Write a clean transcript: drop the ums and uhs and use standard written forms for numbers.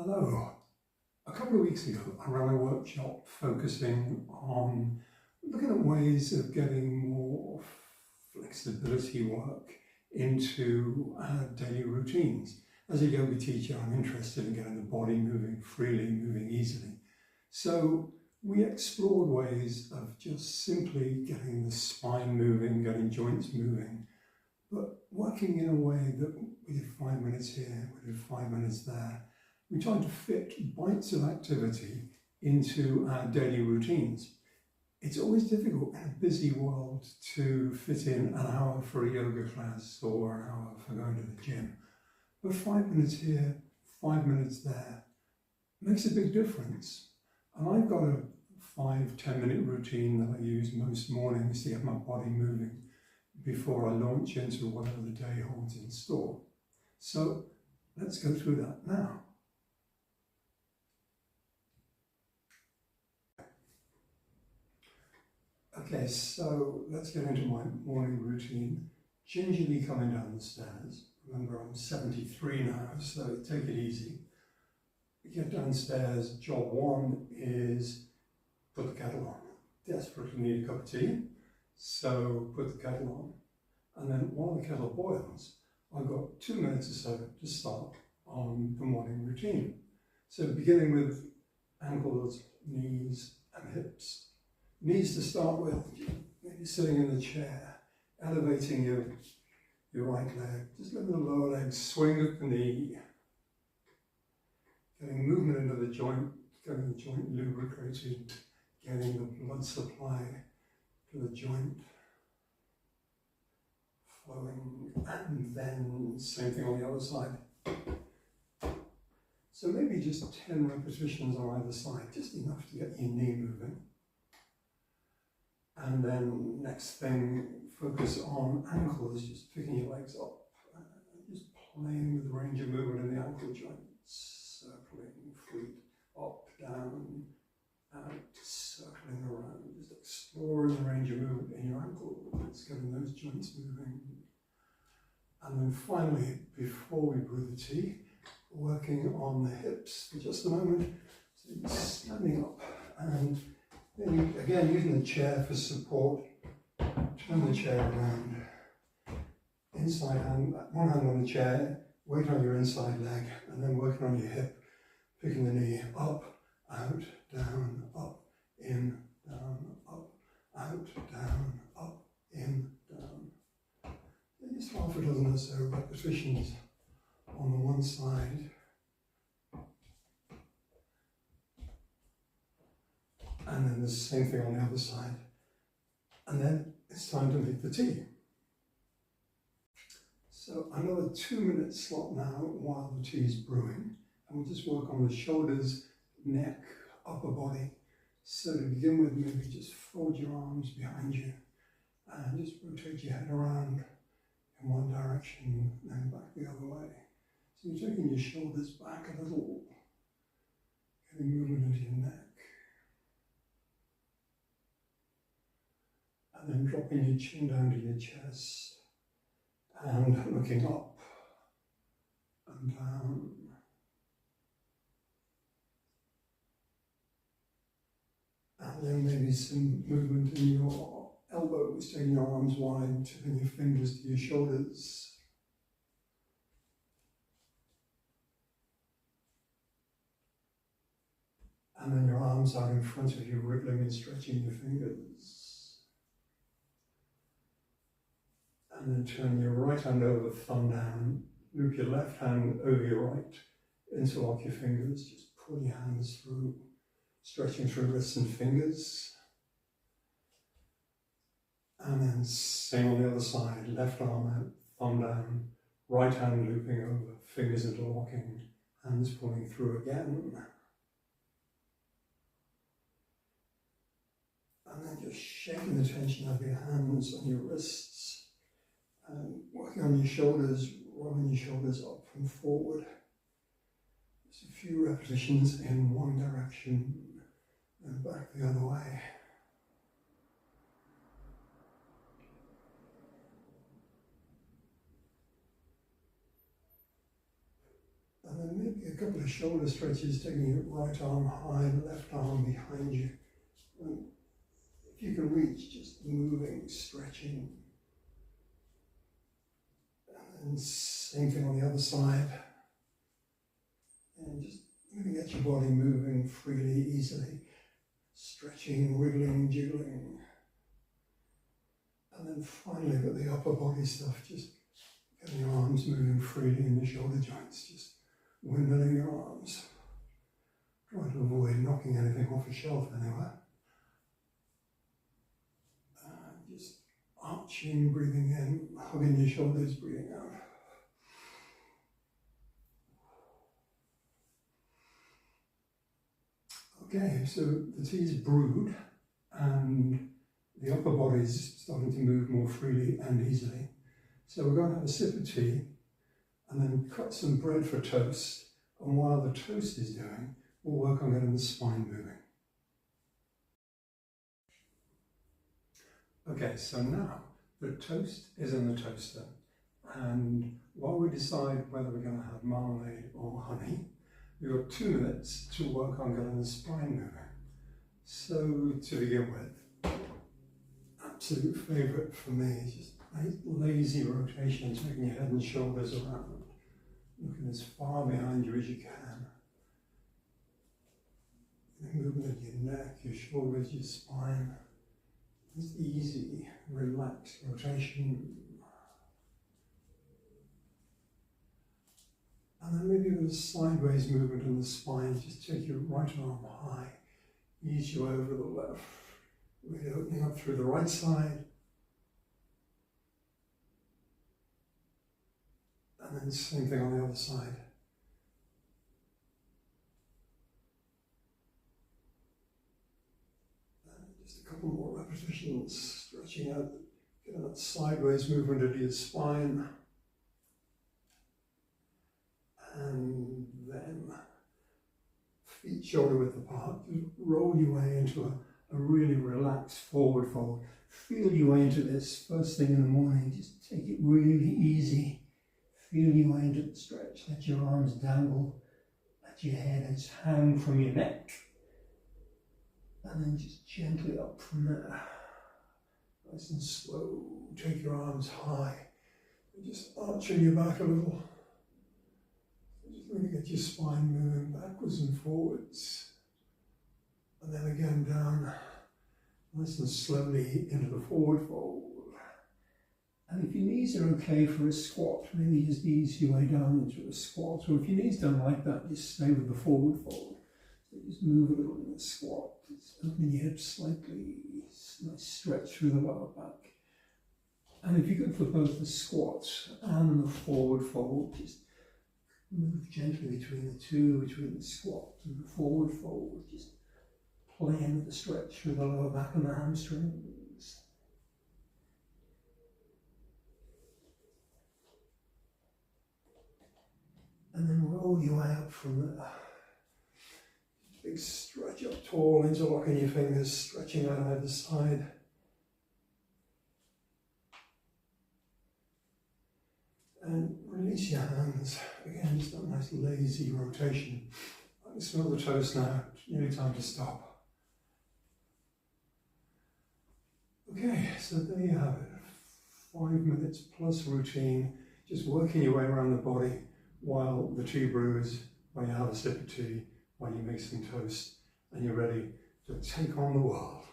Hello. A couple of weeks ago, I ran a workshop focusing on looking at ways of getting more flexibility work into daily routines. As a yoga teacher, I'm interested in getting the body moving freely, moving easily. So we explored ways of just simply getting the spine moving, getting joints moving, but working in a way that we did 5 minutes here, we did 5 minutes there. We tried to fit bites of activity into our daily routines. It's always difficult in a busy world to fit in an hour for a yoga class or an hour for going to the gym. But 5 minutes here, 5 minutes there makes a big difference. And I've got a 5-10 minute routine that I use most mornings to get my body moving before I launch into whatever the day holds in store. So let's go through that now. Okay, so let's get into my morning routine. Gingerly coming down the stairs. Remember, I'm 73 now, so take it easy. Get downstairs, job one is put the kettle on. Desperately need a cup of tea, so put the kettle on. And then while the kettle boils, I've got 2 minutes or so to start on the morning routine. So beginning with ankles, knees and hips. Knees to start with, maybe sitting in the chair, elevating your right leg, just letting the lower leg swing at the knee, getting movement into the joint, getting the joint lubricated, getting the blood supply to the joint flowing, and then same thing on the other side. So maybe just 10 repetitions on either side, just enough to get your knee moving. And then next thing, focus on ankles, just picking your legs up, just playing with the range of movement in the ankle joints, circling feet up, down, out, circling around, just exploring the range of movement in your ankles, getting those joints moving. And then finally, before we brew the tea, working on the hips for just a moment, so you're standing up and then again, using the chair for support, turn the chair around, inside hand, one hand on the chair, weight on your inside leg, and then working on your hip, picking the knee up, out, down, up, in, down, up, out, down, up, in, down. And just half a dozen or so repetitions on the one side. And then the same thing on the other side. And then it's time to make the tea. So another 2 minute slot now while the tea is brewing. And we'll just work on the shoulders, neck, upper body. So to begin with, maybe just fold your arms behind you and just rotate your head around in one direction and back the other way. So you're taking your shoulders back a little, getting movement into your neck. And then dropping your chin down to your chest and looking up and down. And then maybe some movement in your elbows, taking your arms wide, tipping your fingers to your shoulders. And then your arms out in front of you, wriggling and stretching your fingers. And then turn your right hand over, thumb down, loop your left hand over your right, interlock your fingers, just pull your hands through, stretching through wrists and fingers. And then same on the other side, left arm out, thumb down, right hand looping over, fingers interlocking, hands pulling through again. And then just shaking the tension of your hands on your wrists. And working on your shoulders, rolling your shoulders up and forward. Just a few repetitions in one direction and back the other way. And And then maybe a couple of shoulder stretches, taking your right arm high, left arm behind you. And if you can reach, just moving, stretching. And then same thing on the other side. And just maybe get your body moving freely, easily. Stretching, wiggling, jiggling. And then finally with the upper body stuff, just getting your arms moving freely in the shoulder joints, just windmilling your arms. Try to avoid knocking anything off a shelf anywhere. Just arching, breathing in, hugging your shoulders, breathing out. Okay, so the tea is brewed and the upper body is starting to move more freely and easily. So we're going to have a sip of tea and then cut some bread for toast. And while the toast is doing, we'll work on getting the spine moving. Okay, so now the toast is in the toaster. And while we decide whether we're going to have marmalade or honey, we've got 2 minutes to work on getting the spine moving. So to begin with, absolute favourite for me is just nice lazy rotation, taking your head and shoulders around, looking as far behind you as you can. Movement of your neck, your shoulders, your spine. Just easy, relaxed rotation. And then maybe with a sideways movement in the spine, just take your right arm high, ease you over the left, really opening up through the right side. And then same thing on the other side. And just a couple more repetitions, stretching out, getting that sideways movement into your spine. And then feet shoulder width apart, just roll your way into a really relaxed forward fold. Feel your way into this first thing in the morning, just take it really easy. Feel your way into the stretch, let your arms dangle, let your head just hang from your neck. And then just gently up from there. Nice and slow, take your arms high. And just arching your back a little. Just really get your spine moving backwards and forwards. And then again down, nice and slowly into the forward fold. And if your knees are okay for a squat, maybe just ease your way down into a squat. Or if your knees don't like that, just stay with the forward fold. So just move a little in the squat. Just open your hips slightly. Nice stretch through the lower back. And if you're good for both the squat and the forward fold, just move gently between the two, between the squat and the forward fold. Just play in with the stretch through the lower back and the hamstrings. And then roll your way up from there. Big stretch up tall, interlocking your fingers, stretching out either side. And release your hands. Again, just a nice lazy rotation. I can smell the toast now. It's nearly time to stop. Okay, so there you have it. 5 minutes plus routine, just working your way around the body while the tea brews, while you have a sip of tea, while you make some toast, and you're ready to take on the world.